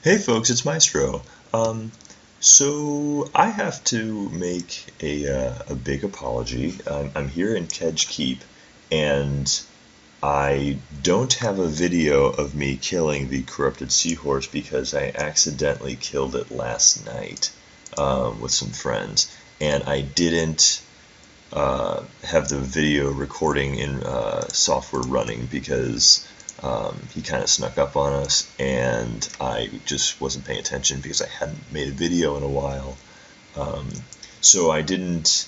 Hey folks, it's Maestro. So I have to make a big apology. I'm here in Kedge Keep, and I don't have a video of me killing the corrupted seahorse because I accidentally killed it last night with some friends, and I didn't have the video recording in software running because he kind of snuck up on us, and I just wasn't paying attention because I hadn't made a video in a while. Um, so I didn't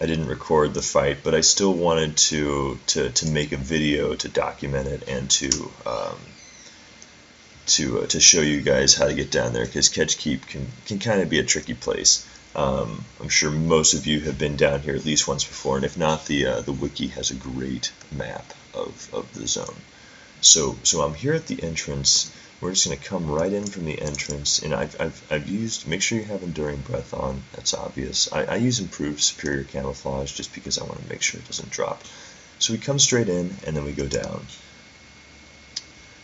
record the fight, but I still wanted to make a video to document it and to show you guys how to get down there, because Kedge Keep can kind of be a tricky place. I'm sure most of you have been down here at least once before, and if not, the wiki has a great map of the zone. So I'm here at the entrance. We're just going to come right in from the entrance, and I've used, make sure you have Enduring Breath on, that's obvious. I use Improved Superior Camouflage just because I want to make sure it doesn't drop. So we come straight in, and then we go down.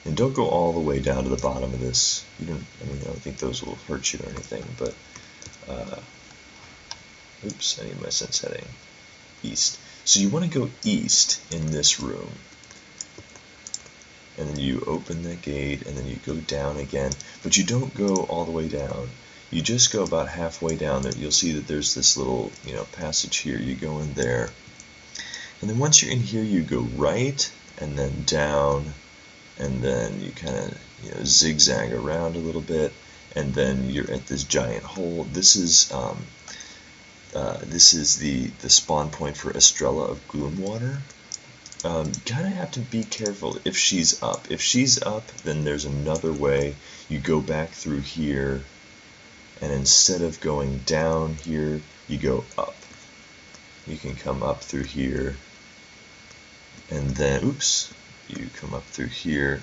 And don't go all the way down to the bottom of this. I don't think those will hurt you or anything, but, oops, I need my sense heading. East. So you want to go east in this room. And then you open that gate, and then you go down again, but you don't go all the way down. You just go about halfway down there. You'll see that there's this little, passage here. You go in there, and then once you're in here, you go right, and then down, and then you kind of, zigzag around a little bit, and then you're at this giant hole. This is the spawn point for Estrella of Gloomwater. Kind of have to be careful if she's up. If she's up, then there's another way. You go back through here, and instead of going down here, you go up. You can come up through here, and then, oops, you come up through here,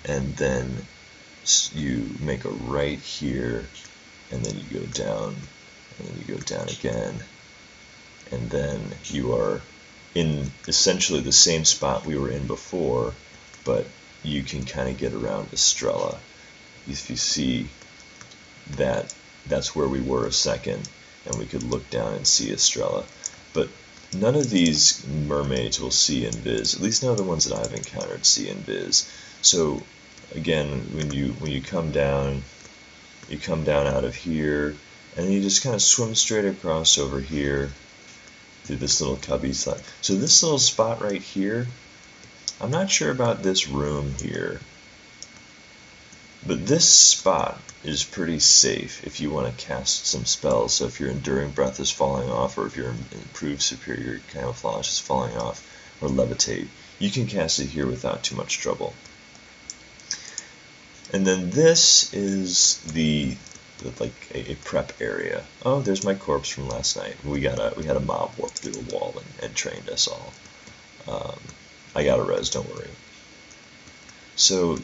and then you make a right here, and then you go down, and then you go down again, and then you are in essentially the same spot we were in before, but you can kind of get around Estrella. If you see that, that's where we were a second, and we could look down and see Estrella. But none of these mermaids will see invis, at least none of the ones that I've encountered see invis. So again, when you come down out of here, and then you just kind of swim straight across over here through this little cubby slot. So this little spot right here, I'm not sure about this room here, but this spot is pretty safe if you want to cast some spells. So if your Enduring Breath is falling off, or if your Improved Superior Camouflage is falling off, or Levitate, you can cast it here without too much trouble. And then this is like a prep area. Oh, there's my corpse from last night. We had a mob warp through the wall and trained us all. I got a res, don't worry. So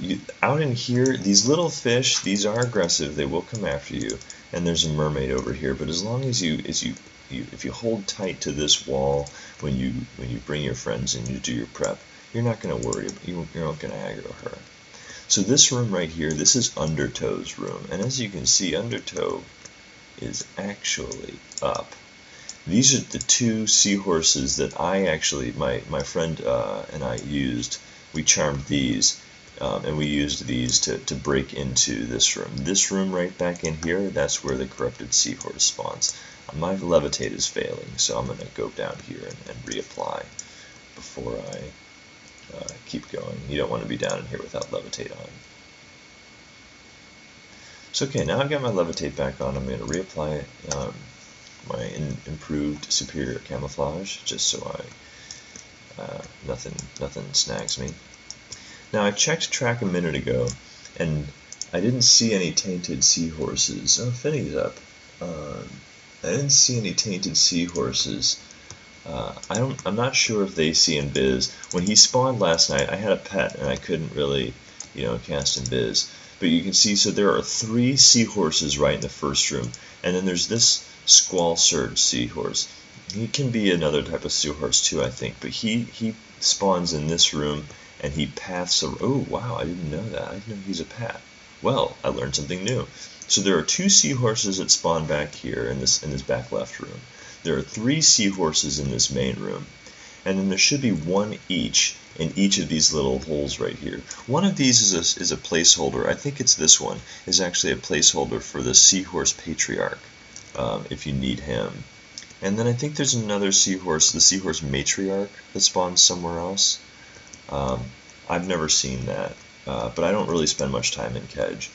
out in here, these little fish, these are aggressive. They will come after you. And there's a mermaid over here. But as long as if you hold tight to this wall when you bring your friends in, you do your prep, you're not going to worry. You're not going to aggro her. So this room right here, this is Undertow's room, and as you can see, Undertow is actually up. These are the two seahorses that I actually, my friend and I used. We charmed these, and we used these to break into this room. This room right back in here, that's where the corrupted seahorse spawns. My levitate is failing, so I'm going to go down here and reapply before I keep going. You don't want to be down in here without levitate on. So okay, now I've got my levitate back on. I'm going to reapply my improved superior camouflage, just so nothing snags me. Now I checked track a minute ago, and I didn't see any tainted seahorses. Oh, Finny's up. I didn't see any tainted seahorses. I'm not sure if they see invis. When he spawned last night, I had a pet and I couldn't really, cast invis. But you can see, so there are 3 seahorses right in the first room, and then there's this Squall Surge seahorse. He can be another type of seahorse too, I think, but he spawns in this room and he paths. Oh wow, I didn't know that. I didn't know he's a path. Well, I learned something new. So there are 2 seahorses that spawn back here in this back left room. There are 3 seahorses in this main room. And then there should be 1 each in each of these little holes right here. One of these is a placeholder. I think it's this one, is actually a placeholder for the Seahorse Patriarch, if you need him. And then I think there's another seahorse, the Seahorse Matriarch, that spawns somewhere else. I've never seen that, but I don't really spend much time in Kedge.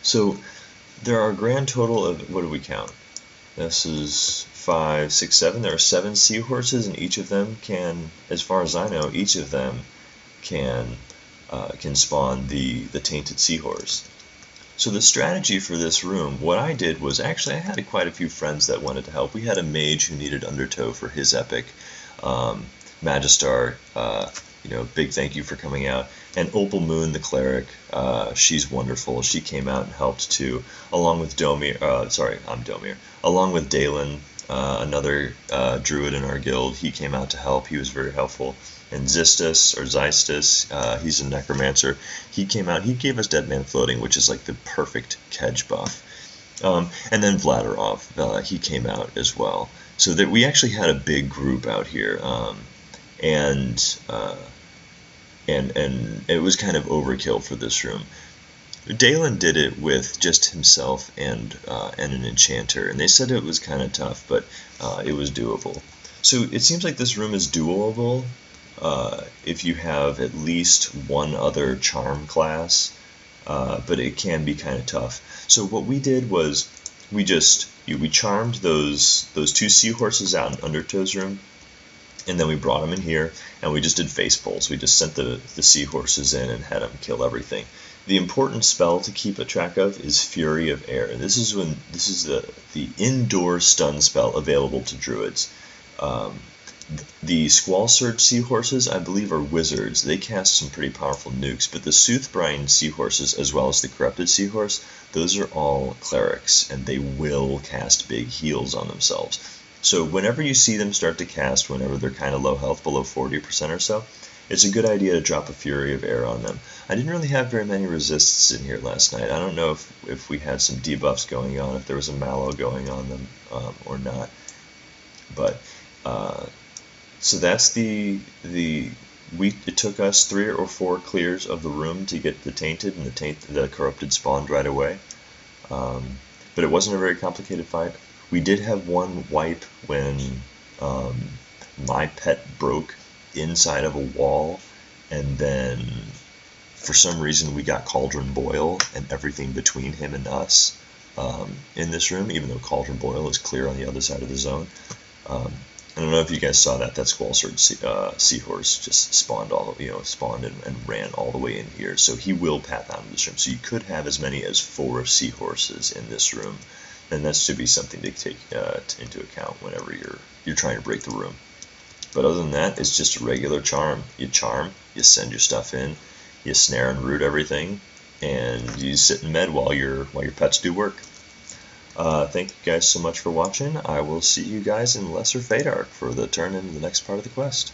So there are a grand total of, what do we count? This is 5, 6, 7. There are 7 seahorses, and each of them can, as far as I know, each of them can spawn the tainted seahorse. So the strategy for this room, what I did was, actually I had quite a few friends that wanted to help. We had a mage who needed Undertow for his epic. Magistar, big thank you for coming out. And Opal Moon, the cleric, she's wonderful. She came out and helped too, along with Domir. Along with Dalen, another druid in our guild. He came out to help. He was very helpful. And Zystus, he's a necromancer. He came out. He gave us Dead Man Floating, which is like the perfect Kedge buff. And then Vladarov, he came out as well. So that we actually had a big group out here, and it was kind of overkill for this room. Dalen did it with just himself and an enchanter, and they said it was kind of tough, but it was doable. So it seems like this room is doable if you have at least one other charm class, but it can be kind of tough. So what we did was we charmed those 2 seahorses out in Undertow's room, and then we brought them in here, and we just did face pulls. We just sent the seahorses in and had them kill everything. The important spell to keep a track of is Fury of Air. This is the indoor stun spell available to druids. The Squall Surge seahorses, I believe, are wizards. They cast some pretty powerful nukes, but the Soothbrine seahorses, as well as the Corrupted Seahorse, those are all clerics, and they will cast big heals on themselves. So whenever you see them start to cast, whenever they're kind of low health, below 40% or so, it's a good idea to drop a Fury of Air on them. I didn't really have very many resists in here last night. I don't know if we had some debuffs going on, if there was a mallow going on them or not. But so that's it took us 3 or 4 clears of the room to get the tainted, and the corrupted spawned right away. But it wasn't a very complicated fight. We did have one wipe when my pet broke inside of a wall, and then for some reason we got Cauldron Boil and everything between him and us in this room, even though Cauldron Boil is clear on the other side of the zone. I don't know if you guys saw that. That Squall Surge Seahorse just spawned and ran all the way in here. So he will path out of this room. So you could have as many as 4 seahorses in this room, and that should be something to take into account whenever you're trying to break the room. But other than that, it's just a regular charm. You charm, you send your stuff in, you snare and root everything, and you sit and med while your pets do work. Thank you guys so much for watching. I will see you guys in Lesser Fate Arc for the turn into the next part of the quest.